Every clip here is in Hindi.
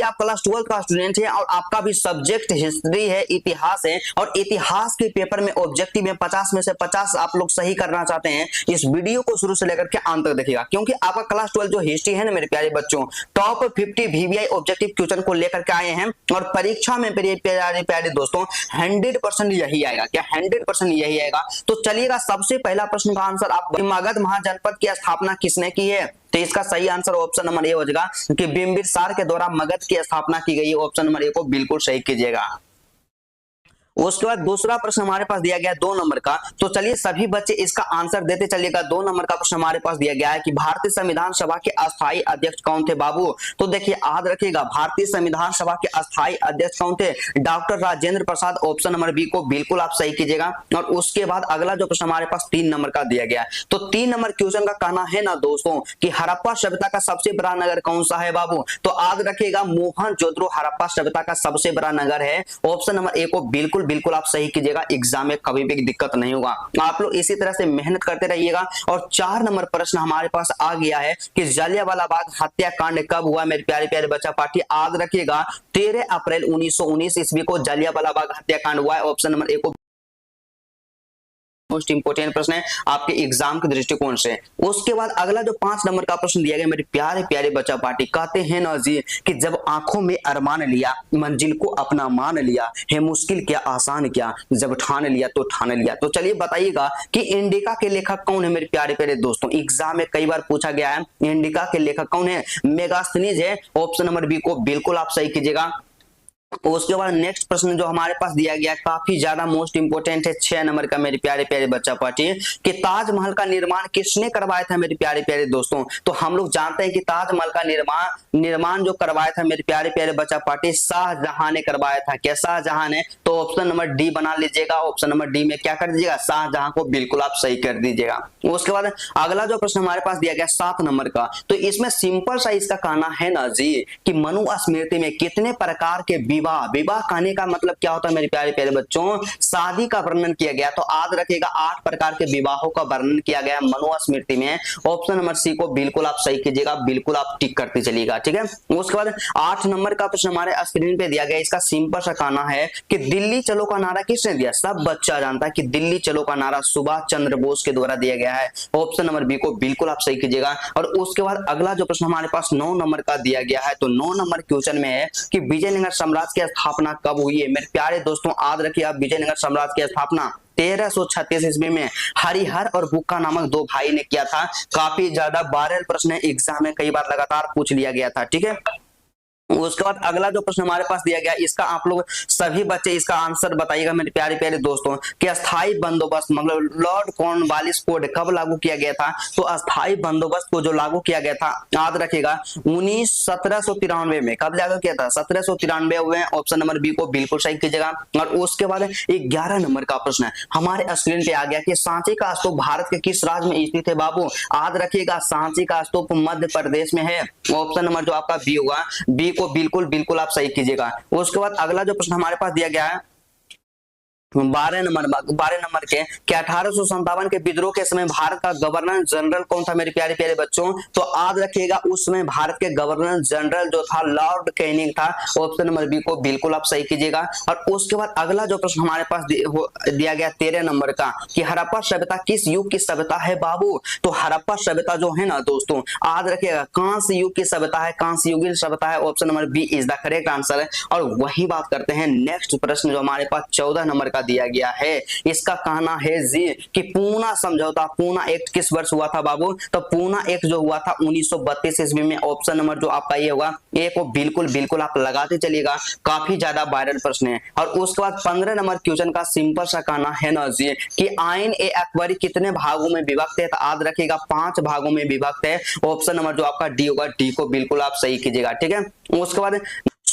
आप क्लास 12 का स्टूडेंट है और आपका भी सब्जेक्ट हिस्ट्री है, इतिहास है, और इतिहास के पेपर में ऑब्जेक्टिव में 50 में से 50 आप लोग सही करना चाहते हैं, इस वीडियो को शुरू से लेकर के अंत तक देखिएगा, क्योंकि आपका क्लास 12 जो हिस्ट्री है ना मेरे प्यारे बच्चों, टॉप 50 वीवीआई ऑब्जेक्टिव क्वेश्चन को लेकर के आए हैं और परीक्षा में मेरे प्यारे प्यारे दोस्तों 100% यही आएगा। क्या 100% यही आएगा? तो चलिएगा, सबसे पहला प्रश्न का आंसर आप, मगध महाजनपद की स्थापना किसने की है? तो इसका सही आंसर ऑप्शन नंबर ए हो जाएगा कि बिंबिसार के द्वारा मगध की स्थापना की गई है। ऑप्शन नंबर ए को बिल्कुल सही कीजिएगा। उसके बाद दूसरा प्रश्न हमारे पास दिया गया है 2 नंबर का, तो चलिए सभी बच्चे इसका आंसर देते चलिएगा। 2 नंबर का प्रश्न हमारे पास दिया गया है कि भारतीय संविधान सभा के अस्थायी अध्यक्ष कौन थे बाबू? तो देखिए याद रखिएगा, भारतीय संविधान सभा के अस्थायी अध्यक्ष कौन थे? Doctor Rajendra Prasad. Option number B को बिल्कुल आप सही कीजिएगा। और उसके बाद अगला जो प्रश्न हमारे पास 3 नंबर का दिया गया है, तो 3 नंबर क्वेश्चन का कहना है ना दोस्तों कि हड़प्पा सभ्यता का सबसे बड़ा नगर कौन सा है बाबू? तो याद रखिएगा, मोहनजोदड़ो हड़प्पा सभ्यता का सबसे बड़ा नगर है। ऑप्शन नंबर ए को बिल्कुल आप सही कीजिएगा। एग्जाम में कभी भी दिक्कत नहीं होगा। आप लोग इसी तरह से मेहनत करते रहिएगा। और 4 नंबर प्रश्न हमारे पास आ गया है कि जलियांवाला बाग हत्याकांड कब हुआ मेरे प्यारे प्यारे बच्चा पार्टी? याद रखिएगा 13 अप्रैल 1919 ईस्वी को जलियांवाला बाग हत्याकांड हुआ है। ऑप्शन नंबर ए को मोस्ट इंपोर्टेंट प्रश्न है आपके एग्जाम के दृष्टिकोण से। उसके बाद अगला जो 5 नंबर का प्रश्न दिया गया मेरे प्यारे प्यारे बच्चा पार्टी, कहते हैं ना जी कि जब आंखों में अरमान लिया, मंजिल को अपना मान लिया, है मुश्किल क्या आसान क्या, जब ठान लिया तो ठान लिया। तो चलिए बताइएगा कि इंडिका के लेखक कौन है मेरे प्यारे प्यारे दोस्तों? एग्जाम में कई बार पूछा गया है, इंडिका के लेखक कौन है? मेगास्थनीज है। ऑप्शन नंबर बी को बिल्कुल आप सही कीजिएगा। उसके बाद नेक्स्ट प्रश्न जो हमारे पास दिया गया काफी ज्यादा मोस्ट इंपोर्टेंट है, 6 नंबर का मेरे प्यारे प्यारे बच्चा पार्टी, कि ताजमहल का निर्माण किसने करवाया था मेरे प्यारे प्यारे दोस्तों? तो हम लोग जानते हैं कि ताजमहल का निर्माण जो करवाया था मेरे प्यारे प्यारे बच्चा पार्टी, शाहजहां ने करवाया था। क्या शाहजहां ने? तो ऑप्शन नंबर डी बना लीजिएगा। ऑप्शन नंबर डी में क्या कर दीजिएगा? शाहजहां को बिल्कुल आप सही कर दीजिएगा। उसके बाद अगला जो प्रश्न हमारे पास दिया गया 7 नंबर का, तो इसमें सिंपल सा इसका कहना है ना जी कि मनुस्मृति में कितने प्रकार के विवाह कहने का मतलब क्या होता है मेरे प्यारे प्यारे बच्चों? शादी का वर्णन किया गया। तो याद रखिएगा 8 प्रकार के विवाहों का वर्णन किया गया मनुस्मृति में। ऑप्शन नंबर सी को बिल्कुल आप सही कीजिएगा, बिल्कुल आप टिक करते चलिएगा, ठीक है। उसके बाद 8 नंबर का प्रश्न हमारे स्क्रीन पे दिया गया, इसका सिंपल सा कहना है कि दिल्ली चलो का नारा किसने दिया? सब बच्चा जानता है कि दिल्ली चलो का नारा सुभाष चंद्र बोस के द्वारा दिया गया है। ऑप्शन नंबर बी को बिल्कुल आप सही कीजिएगा। और उसके बाद अगला जो प्रश्न हमारे पास 9 नंबर का दिया गया है, तो 9 नंबर क्वेश्चन में है कि विजयनगर साम्राज्य की स्थापना कब हुई है? मेरे प्यारे दोस्तों याद रखिए आप, विजयनगर साम्राज्य की स्थापना 1336 ईस्वी में हरिहर और बुक्का नामक 2 भाई ने किया था। काफी ज्यादा वायरल प्रश्न है, एग्जाम में कई बार लगातार पूछ लिया गया था, ठीक है। उसके बाद अगला जो प्रश्न हमारे पास दिया गया, इसका आप लोग सभी बच्चे इसका आंसर बताइएगा मेरे प्यारे प्यारे दोस्तों कि अस्थाई बंदोबस्त मतलब लॉर्ड कॉर्नवालिस कोड कब लागू किया गया था? तो अस्थाई बंदोबस्त को जो लागू किया गया था याद रखिएगा 1793 में। कब लागू किया था? 1793 में। ऑप्शन नंबर बी को बिल्कुल सही कीजिएगा। और उसके बाद 11 नंबर का प्रश्न है हमारे स्क्रीन पे आ गया कि सांची का स्तूप भारत के किस राज्य में स्थित है बाबू? याद रखिएगा सांची का स्तूप मध्य प्रदेश में है। ऑप्शन नंबर जो आपका बी होगा, बी को बिल्कुल आप सही कीजिएगा। उसके बाद अगला जो प्रश्न हमारे पास दिया गया है 12 नंबर के 1857 के विद्रोह के समय भारत का गवर्नर जनरल कौन था मेरे प्यारे प्यारे बच्चों? तो याद रखिएगा उस समय भारत के गवर्नर जनरल जो था लॉर्ड कैनिंग था। ऑप्शन नंबर बी को बिल्कुल आप सही कीजिएगा। और उसके बाद अगला जो प्रश्न हमारे पास दिया गया 13 नंबर का कि हड़प्पा सभ्यता किस युग की सभ्यता है बाबू? तो हड़प्पा सभ्यता जो है ना दोस्तों याद रखिएगा कांस्य युग की सभ्यता है, कांस्य युगीन सभ्यता है। Option number B is the correct answer है। और वही बात करते हैं नेक्स्ट प्रश्न जो हमारे पास 14 नंबर का दिया गया है, इसका कहना है जी कि पूना समझौता, पूना एक्ट किस वर्ष हुआ था बाबू? तो पूना एक्ट जो हुआ था 1932 ईस्वी में। ऑप्शन नंबर जो आपका ये होगा ए को बिल्कुल आप लगाते चलिएगा, काफी ज्यादा वायरल प्रश्न है। और उसके बाद 15 नंबर क्वेश्चन का सिंपल सा कहना है ना जी कि आइन ए अकबरी कितने भागों में विभक्त है? तो याद रखिएगा 5 भागों में विभक्त है। ऑप्शन नंबर जो आपका डी होगा, डी को बिल्कुल आप सही कीजिएगा, ठीक है। उसके बाद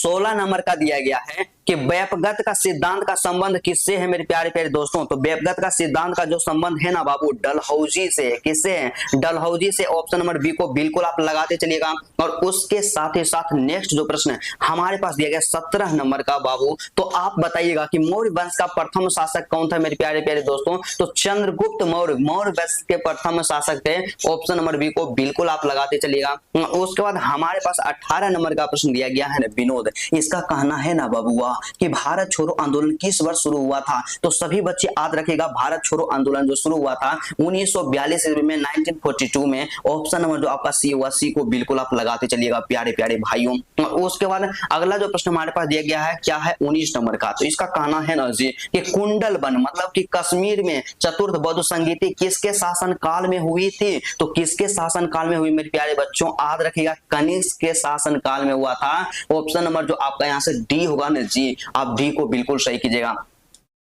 16 नंबर का दिया गया है कि व्यपगत का सिद्धांत का संबंध किससे है मेरे प्यारे प्यारे दोस्तों। तो व्यपगत का सिद्धांत का जो संबंध है ना बाबू, डलहौजी से। किससे है? डलहौजी से। ऑप्शन नंबर बी को बिल्कुल आप लगाते चलिएगा। और उसके साथ ही साथ नेक्स्ट जो प्रश्न है हमारे पास दिया गया 17 नंबर का बाबू, तो आप बताइएगा कि मौर्य वंश का प्रथम शासक कौन था मेरे प्यारे प्यारे दोस्तों। तो चंद्रगुप्त मौर्य मौर्य वंश के प्रथम शासक थे। ऑप्शन नंबर बी को बिल्कुल आप लगाते चलिएगा। उसके बाद हमारे पास 18 नंबर का प्रश्न दिया गया है ना विनोद। इसका कहना है ना बाबूआ कि भारत छोड़ो आंदोलन किस वर्ष शुरू हुआ था। तो सभी बच्चे याद रखेगा, भारत छोड़ो आंदोलन जो शुरू हुआ था 1942 ईस्वी में, 1942 में। ऑप्शन नंबर जो आपका सी हुआ, सी को बिल्कुल आप लगाते चलिएगा प्यारे प्यारे भाइयों। उसके बाद अगला जो प्रश्न हमारे पास दिया गया है क्या है, 19 नंबर का। तो इसका कहना है ना जी कि कुंडलबन मतलब कि कश्मीर में चतुर्थ बौद्ध संगीति किसके शासन काल में हुई थी। तो किसके शासन काल में हुई मेरे प्यारे बच्चों, याद रखिएगा कनिष्क के शासन काल में हुआ था। ऑप्शन नंबर जो आपका यहाँ से डी होगा ना जी, आप डी को बिल्कुल सही कीजिएगा।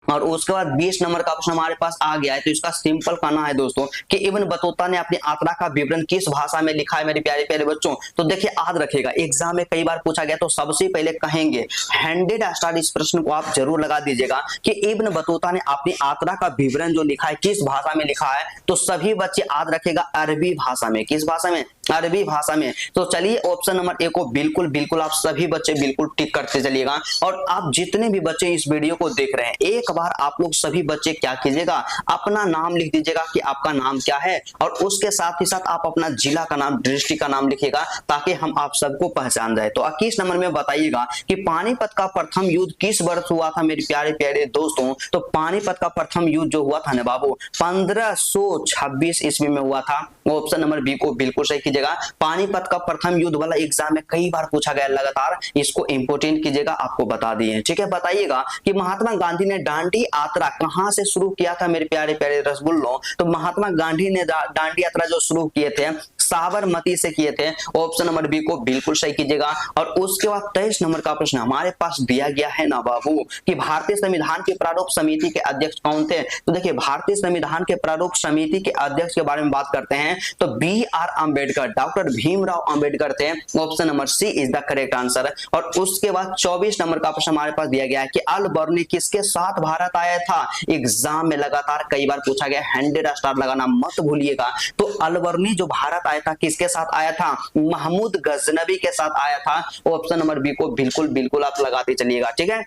और उसके बाद 20 नंबर का प्रश्न हमारे पास आ गया है। तो इसका सिंपल कहना है दोस्तों कि इब्न बतूता ने अपनी यात्रा का विवरण किस भाषा में लिखा है मेरे प्यारे प्यारे बच्चों। तो देखिए याद रखिएगा, एग्जाम में कई बार पूछा गया, तो सबसे पहले कहेंगे 100 स्टार इस प्रश्न को आप जरूर लगा दीजिएगा कि इब्न बतूता ने अपनी यात्रा का विवरण जो लिखा है किस भाषा में लिखा है। तो सभी बच्चे याद रखेगा अरबी भाषा में। किस भाषा में? अरबी भाषा में। तो चलिए ऑप्शन नंबर ए को बिल्कुल बिल्कुल आप सभी बच्चे बिल्कुल टिक करते चलिएगा। और आप जितने भी बच्चे इस वीडियो को देख रहे हैं, एक बार आप लोग सभी बच्चे क्या कीजिएगा, अपना नाम लिख दीजिएगा कि आपका नाम क्या है। और उसके साथ ही साथ आप अपना जिला का नाम, डिस्ट्रिक्ट का नाम लिखिएगा, ताकि हम आप सबको पहचान जाए। तो 21 नंबर में बताइएगा कि पानीपत का प्रथम युद्ध किस वर्ष हुआ था मेरे प्यारे प्यारे दोस्तों। तो पानीपत का प्रथम युद्ध जो हुआ था ना बाबू 1526 ईस्वी में हुआ था। ऑप्शन नंबर बी को बिल्कुल सही कीजिएगा। पानीपत का प्रथम युद्ध वाला एग्जाम में कई बार पूछा गया लगातार, इसको इंपोर्टेंट कीजिएगा, आपको बता दिए। ठीक है, बताइएगा कि महात्मा गांधी ने दांडी यात्रा कहां से शुरू किया था मेरे प्यारे प्यारे रसगुल्लों। तो महात्मा गांधी ने दांडी यात्रा जो शुरू किए थे साबरमती से किए थे। ऑप्शन नंबर बी को बिल्कुल सही कीजिएगा। और उसके बाद 23 नंबर का प्रश्न हमारे पास दिया गया है ना बाबू कि भारतीय संविधान के प्रारूप समिति के अध्यक्ष कौन थे। तो देखिए भारतीय संविधान के प्रारूप समिति के अध्यक्ष के बारे में बात करते हैं तो बी.आर. अम्बेडकर, डॉक्टर भीमराव अम्बेडकर थे। Option number C is the correct answer. और उसके बाद 24 नंबर का प्रश्न हमारे पास दिया गया है कि अल बर्नी किसके साथ भारत आया था। एग्जाम में लगातार कई बार पूछा गया, 100 स्टार लगाना मत भूलिएगा। तो अल बर्नी जो भारत आया था किसके साथ आया था, महमूद गजनबी के साथ आया था। ऑप्शन नंबर बी को बिल्कुल बिल्कुल आप लगाते चलिएगा। ठीक है,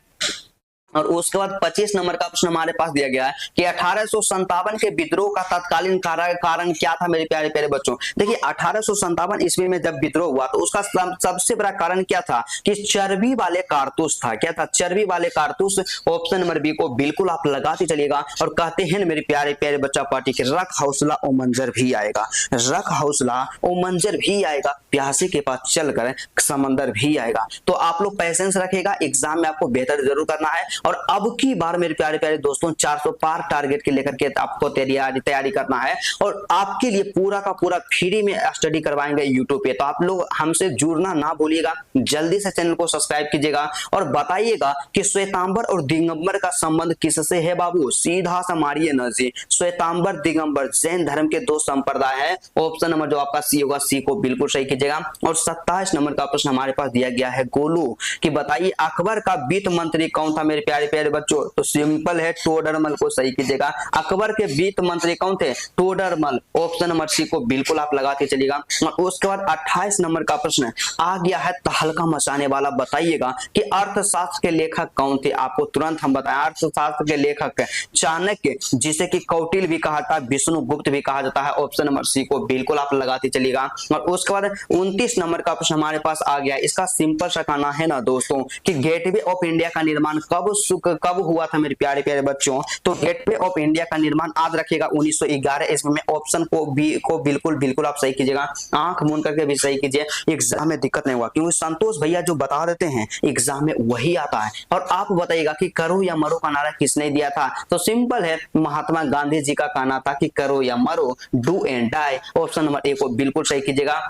और उसके बाद 25 नंबर का प्रश्न हमारे पास दिया गया है कि 1857 के विद्रोह का तत्कालीन कारण क्या था मेरे प्यारे प्यारे बच्चों। देखिए 1857 ईस्वी में जब विद्रोह हुआ तो उसका सबसे बड़ा कारण क्या था कि चर्बी वाले कारतूस था। क्या था? चर्बी वाले कारतूस। ऑप्शन नंबर बी को बिल्कुल आप लगाते चलिएगा। और कहते हैं मेरे प्यारे प्यारे बच्चा पार्टी के रख हौसला ओ मंजर भी आएगा, रख हौसला ओ मंजर भी आएगा, प्यासे के पास चलकर समंदर भी आएगा। तो आप लोग पैसेंस रखेगा, एग्जाम में आपको बेहतर जरूर करना है। और अब की बार मेरे प्यारे प्यारे दोस्तों 400 पार टारगेट के लेकर के आपको तैयारी करना है। और आपके लिए पूरा का पूरा फ्री में स्टडी करवाएंगे यूट्यूब पे। तो आप लोग हमसे जुड़ना ना भूलिएगा, जल्दी से चैनल को सब्सक्राइब कीजिएगा और बताइएगा कि श्वेतांबर और दिगंबर का संबंध किससे है बाबू। सीधा सा मारिए न जी, श्वेतांबर दिगंबर जैन धर्म के दो संप्रदाय है। ऑप्शन नंबर जो आपका सी होगा, सी को बिल्कुल सही कीजिएगा। और 27 नंबर का प्रश्न हमारे पास दिया गया है गोलू कि बताइए अकबर का वित्त मंत्री कौन था मेरे प्यारे प्यारे बच्चों। तो सिंपल है, टोडरमल को सही कीजिएगा। अकबर के वित्त मंत्री कौन थे? टोडरमल। ऑप्शन नंबर सी को बिल्कुल आप लगाते चलिएगा। और उसके बाद 28 नंबर का प्रश्न आ गया है तहलका मचाने वाला, बताइएगा कि अर्थशास्त्र के लेखक कौन थे। आपको तुरंत हम बताएं, अर्थशास्त्र के लेखक चाणक्य, जिसे कि कौटिल्य भी कहा जाता है, विष्णुगुप्त भी कहा जाता है। ऑप्शन नंबर सी को बिल्कुल आप लगाते चलिएगा। और उसके बाद 29 नंबर का प्रश्न हमारे पास आ गया, इसका सिंपल सा कहना है ना दोस्तों कि गेटवे ऑफ इंडिया का निर्माण कब हुआ था मेरे प्यारे प्यारे बच्चों। तो गेटवे ऑफ इंडिया का निर्माण याद रखिएगा 1911 ईस्वी में। ऑप्शन को बी को बिल्कुल बिल्कुल आप सही कीजिएगा, आंख मूंद करके भी सही कीजिए, एग्जाम में दिक्कत नहीं हुआ, क्योंकि संतोष भैया जो बता देते हैं एग्जाम में वही आता है। और आप बताइएगा कि करो या मरो का नारा किसने दिया था। तो सिंपल है, महात्मा गांधी जी का कहना था कि करो या मरो, do and die. Option number A को बिल्कुल सही कीजिएगा।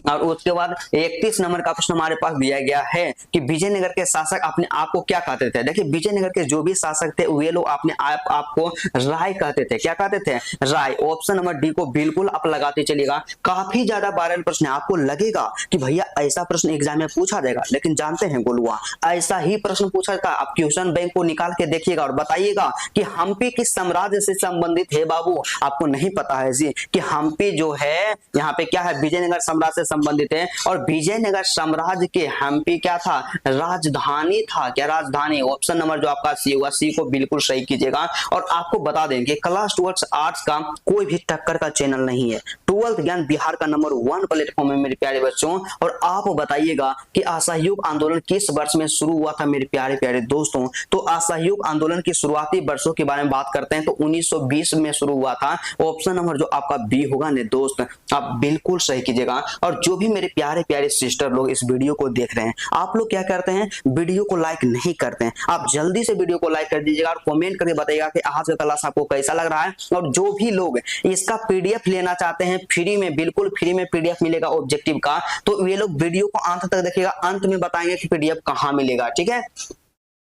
और उसके बाद 31 नंबर का प्रश्न हमारे पास दिया गया है कि विजयनगर के शासक अपने आप को क्या कहते थे। देखिए विजयनगर के जो भी शासक थे वे लोग अपने आप को राय कहते थे। क्या कहते थे? राय। ऑप्शन नंबर डी को बिल्कुल आप लगाते चलिएगा। काफी ज्यादा वायरल प्रश्न है। आपको लगेगा कि भैया ऐसा प्रश्न एग्जाम में पूछा जाएगा, लेकिन जानते हैं गोलुआ, ऐसा ही प्रश्न पूछा जाता है। आप क्वेश्चन बैंक को निकाल के देखिएगा और बताइएगा कि हम्पी किस साम्राज्य से संबंधित है। बाबू आपको नहीं पता है जी कि हम्पी जो है यहाँ पे क्या है, विजयनगर साम्राज्य से संबंधित है। और विजयनगर साम्राज्य के हम्पी क्या था? राजधानी था। क्या राजधानी? ऑप्शन नंबर जो आपका सी होगा, सी को बिल्कुल सही कीजिएगा। और आपको बता दें कि क्लास 12 आर्ट्स का कोई भी टक्कर का चैनल नहीं है। 12th ज्ञान बिहार का नंबर 1 प्लेटफॉर्म है मेरे प्यारे बच्चों। और आप बताइएगा कि असहयोग आंदोलन किस वर्ष में शुरू हुआ था मेरे प्यारे प्यारे दोस्तों। तो असहयोग आंदोलन की शुरुआती वर्षों के बारे में बात करते हैं तो 1920 में शुरू हुआ था। ऑप्शन नंबर जो आपका बी होगा ने दोस्त, आप बिल्कुल सही कीजिएगा। और जो भी मेरे प्यारे प्यारे सिस्टर लोग इस वीडियो को देख रहे हैं, आप लोग क्या करते हैं, वीडियो को लाइक नहीं करते हैं। आप जल्दी से वीडियो को लाइक कर दीजिएगा और कमेंट करके बताइएगा कि आज का क्लास आपको कैसा लग रहा है। और जो भी लोग इसका पीडीएफ लेना चाहते हैं फ्री में, बिल्कुल फ्री में पीडीएफ मिलेगा ऑब्जेक्टिव का, तो ये लोग वीडियो को अंत तक देखिएगा। अंत में बताएंगे कि पीडीएफ कहां मिलेगा, ठीक है।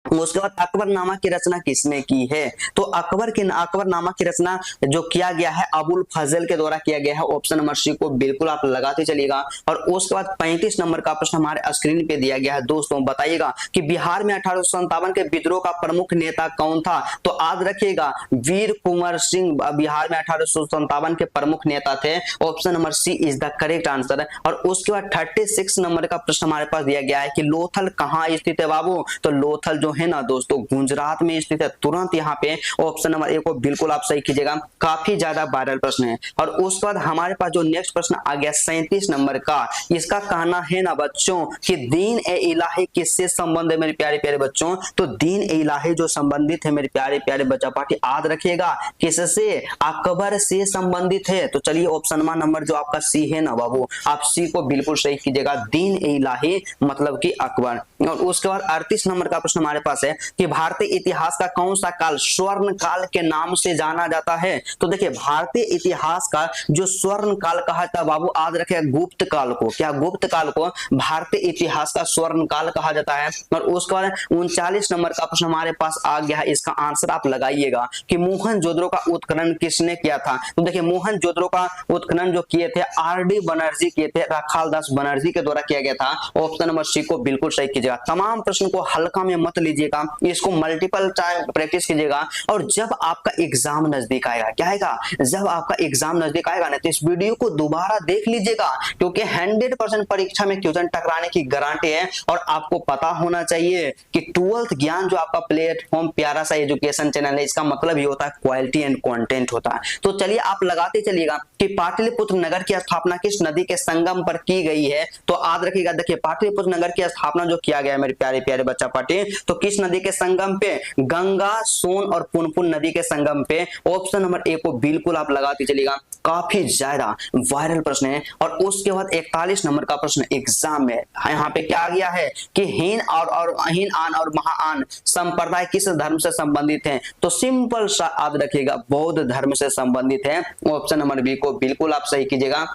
उसके बाद अकबरनामा की रचना किसने की है? तो अकबरनामा की रचना जो किया गया है अबुल फजल के द्वारा किया गया है। ऑप्शन नंबर सी को बिल्कुल आप लगाते चलिएगा। और उसके बाद 35 नंबर का प्रश्न हमारे स्क्रीन पे दिया गया है दोस्तों, बताइएगा कि बिहार में 1857 के विद्रोह का प्रमुख नेता कौन था? तो याद रखिएगा वीर कुंवर सिंह बिहार में 1857 के प्रमुख नेता थे। Option number C is the correct answer. और उसके बाद 36 नंबर का प्रश्न हमारे पास दिया गया है कि लोथल कहाँ स्थित है बाबू? तो लोथल जो है ना दोस्तों गुजरात में स्थित है। तुरंत यहाँ पे ऑप्शन नंबर ए को बिल्कुल आप सही कीजिएगा। काफी ज्यादा वायरल प्रश्न है। और उसके बाद हमारे पास जो नेक्स्ट प्रश्न आ गया 37 नंबर का, इसका कहना है ना बच्चों कि दीन ए इलाही किससे संबंध है मेरे प्यारे प्यारे बच्चों? तो दीन ए इलाही जो संबंधित है मेरे प्यारे प्यारे बच्चा पार्टी, याद रखिएगा किससे? अकबर से संबंधित है। तो चलिए ऑप्शन नंबर जो आपका सी है ना बाबू, आप सी को बिल्कुल सही कीजिएगा। दीन ए इलाही मतलब कि अकबर। और उसके बाद 38 नंबर का प्रश्न हमारे पास है कि भारतीय इतिहास का कौन सा काल स्वर्ण काल के नाम से जाना जाता है? तो देखिए भारतीय इतिहास का जो स्वर्ण काल कहा जाता है बाबू, याद रखिए गुप्त काल को। क्या गुप्त काल को भारतीय इतिहास का स्वर्ण काल कहा जाता है। और उसके बाद 39 नंबर का प्रश्न हमारे पास आ गया है। इसका आंसर आप लगाइएगा कि मोहनजोदड़ो का उत्खनन किसने किया था? तो देखिए मोहनजोदड़ो का उत्खनन जो किए थे आरडी बनर्जी किए थे, राखालदास बनर्जी के द्वारा किया गया था। ऑप्शन नंबर सी को बिल्कुल सही कीजिएगा। तमाम प्रश्न को हल्का में मत लीजिएगा, इसको मल्टीपल टाइम प्रैक्टिस कीजिएगा। और जब आपका एग्जाम नजदीक आएगा, क्या आएगा? जब आपका एग्जाम नजदीक आएगा ना तो इस वीडियो को दोबारा देख लीजिएगा, क्योंकि 100% परीक्षा में क्वेश्चन टकराने की गारंटी है। और आपको पता होना चाहिए कि 12th ज्ञान जो आपका प्लेटफॉर्म प्यारा सा एजुकेशन चैनल है, इसका मतलब ये होता है क्वालिटी एंड कंटेंट होता है। तो चलिए आप लगाते चलिएगा कि पाटलिपुत्र नगर की स्थापना किस नदी के संगम पर की गई है? तो याद रखिएगा, देखिए पाटलिपुत्र नगर की स्थापना जो किया गया है मेरे प्यारे प्यारे बच्चा पार्टी, तो किस नदी के संगम पे? गंगा, सोन और पुनपुन नदी के संगम पे। ऑप्शन नंबर ए को बिल्कुल आप लगाते चलिएगा। काफी ज्यादा वायरल प्रश्न है। और उसके बाद 41 नंबर का प्रश्न एग्जाम में यहाँ पे क्या आ गया है कि हीन आन और महाआन संप्रदाय किस धर्म से संबंधित हैं? तो सिंपल सा याद रखिएगा बौद्ध धर्म से संबंधित है। ऑप्शन नंबर बी को बिल्कुल आप सही कीजिएगा।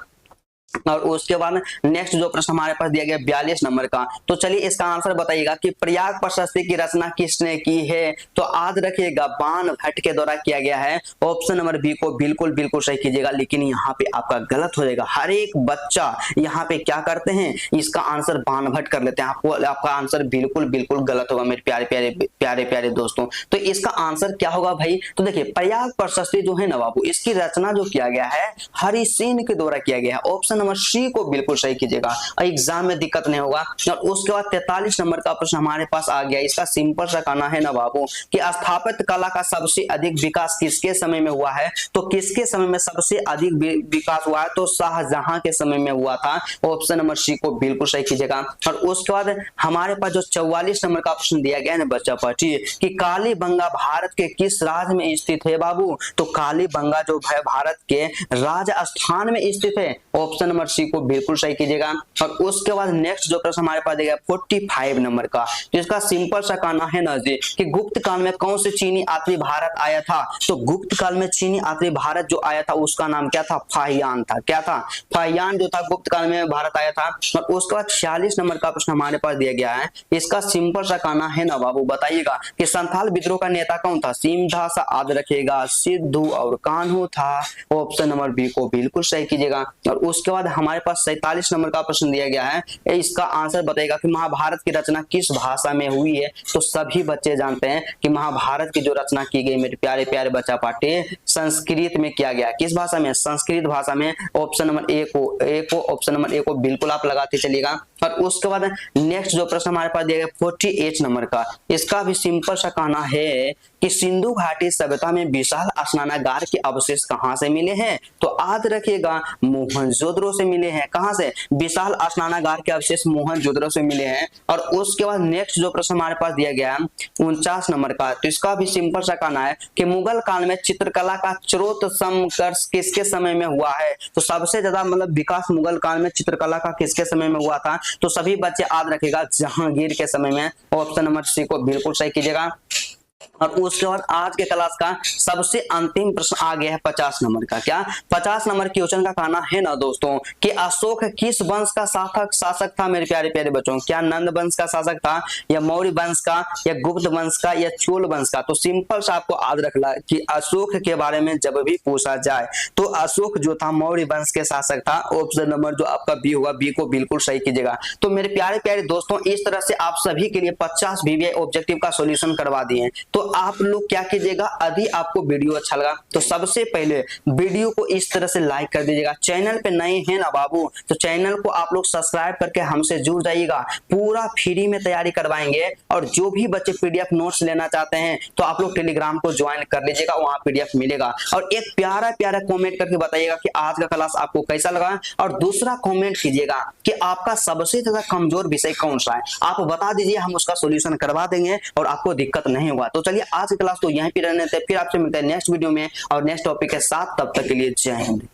और उसके बाद नेक्स्ट जो प्रश्न हमारे पास दिया गया 42 नंबर का, तो चलिए इसका आंसर बताइएगा कि प्रयाग प्रशस्ति की रचना किसने की है? तो याद रखिएगा बाणभट्ट के द्वारा किया गया है। ऑप्शन नंबर बी को बिल्कुल बिल्कुल सही कीजिएगा। लेकिन यहाँ पे आपका गलत हो जाएगा। हर एक बच्चा यहाँ पे क्या करते हैं, इसका आंसर बाणभट्ट कर लेते हैं। आपका आंसर बिल्कुल बिल्कुल गलत होगा मेरे प्यारे प्यारे दोस्तों। तो इसका आंसर क्या होगा भाई? तो देखिए प्रयाग प्रशस्ति जो है ना बाबू, इसकी रचना जो किया गया है हरिसेन के द्वारा किया गया है। ऑप्शन नंबर सी को बिल्कुल सही कीजिएगा, एग्जाम में दिक्कत नहीं होगा। और उसके बाद 43 नंबर का प्रश्न हमारे पास आ गया। इसका सिंपल सा कहना है ना बाबू कि स्थापत्य कला का सबसे अधिक विकास किसके समय में हुआ है? तो किसके समय में सबसे अधिक विकास हुआ है? तो शाहजहां के समय में हुआ था। ऑप्शन नंबर सी को बिल्कुल सही कीजिएगा। और उसके बाद हमारे पास जो 44 नंबर का प्रश्न दिया गया है ना बच्चा पार्टी कि कालीबंगा भारत के किस राज्य में स्थित है बाबू? तो कालीबंगा जो है भारत के राजस्थान में स्थित है। ऑप्शन नंबर सी को बिल्कुल सही कीजिएगा। और उसके बाद नेक्स्ट जो प्रश्न हमारे पास देगा 45 नंबर का, जिसका सिंपल सा कहना है ना जी कि गुप्त काल में कौन से चीनी यात्री भारत आया था। तो गुप्त काल में चीनी यात्री भारत जो आया था उसका नाम क्या था, फाहियान था। क्या था, फाहियान जो था गुप्त काल में भारत आया था। और उसके बाद 46 नंबर का प्रश्न हमारे पास दिया गया है, इसका सिंपल सा कहना है ना बाबू, बताइएगा कि संथाल विद्रोह का नेता कौन था। सीधा सा याद रखिएगा, सिद्धू और कान्हू था। ऑप्शन नंबर बी को बिल्कुल सही कीजिएगा। और उसके बाद हमारे पास 47 नंबर का प्रश्न दिया गया है, इसका आंसर बताइएगा कि महाभारत की रचना किस भाषा में हुई है। तो सभी बच्चे जानते हैं कि महाभारत की जो रचना की गई मेरे प्यारे प्यारे बच्चा पार्टी, संस्कृत में किया गया। किस भाषा में, संस्कृत भाषा में। ऑप्शन नंबर ए को ऑप्शन नंबर ए को बिल्कुल आप लगाते चलिएगा। और उसके बाद नेक्स्ट जो प्रश्न हमारे पास दिया गया 48 नंबर का, इसका भी सिंपल सा कहना है कि सिंधु घाटी सभ्यता में विशाल स्नानागार के अवशेष कहां से मिले हैं। तो याद रखिएगा मोहनजोदड़ो से मिले हैं। कहां से, विशाल स्नानागार के अवशेष मोहनजोदड़ो से मिले हैं। और उसके बाद नेक्स्ट जो प्रश्न हमारे पास दिया गया है 49 नंबर का, तो इसका भी सिंपल सा कहना है कि मुगल काल में चित्रकला का स्रोत किसके समय में हुआ है। तो सबसे ज्यादा मतलब विकास मुगल काल में चित्रकला का किसके समय में हुआ था। तो सभी बच्चे याद रखिएगा जहांगीर के समय में। ऑप्शन नंबर सी को बिल्कुल सही कीजिएगा। और उसके बाद आज के क्लास का सबसे अंतिम प्रश्न आ गया है 50 नंबर का। क्या 50 नंबर क्वेश्चन का कहना है ना दोस्तों कि अशोक किस वंश का शासक था मेरे प्यारे प्यारे बच्चों। क्या नंद वंश का शासक था, या मौर्य वंश का, या गुप्त वंश का, या चोल वंश का। तो सिंपल सा आपको याद रखना कि अशोक के बारे में जब भी पूछा जाए तो अशोक जो था मौर्य वंश के शासक था। ऑप्शन नंबर जो आपका बी होगा, बी को बिल्कुल सही कीजिएगा। तो मेरे प्यारे प्यारे दोस्तों, इस तरह से आप सभी के लिए 50 VVI ऑब्जेक्टिव का सॉल्यूशन करवा दिए। तो आप लोग क्या कीजिएगा, यदि आपको वीडियो अच्छा लगा तो सबसे पहले वीडियो को इस तरह से लाइक कर दीजिएगा। चैनल पे नए हैं ना बाबू, तो चैनल को आप लोग सब्सक्राइब करके हमसे जुड़ जाइएगा। पूरा फ्री में तैयारी करवाएंगे। और जो भी बच्चे PDF नोट्स लेना चाहते हैं तो आप लोग टेलीग्राम को ज्वाइन कर लीजिएगा, वहां PDF मिलेगा। और एक प्यारा प्यारा कॉमेंट करके बताइएगा कि आज का क्लास आपको कैसा लगा। और दूसरा कॉमेंट कीजिएगा कि आपका सबसे ज्यादा कमजोर विषय कौन सा है, आप बता दीजिए, हम उसका सोल्यूशन करवा देंगे और आपको दिक्कत नहीं होगा। तो चलिए आज की क्लास तो यहीं पे रहने थे, फिर आपसे मिलते हैं नेक्स्ट वीडियो में और नेक्स्ट टॉपिक के साथ। तब तक के लिए जय हिंद।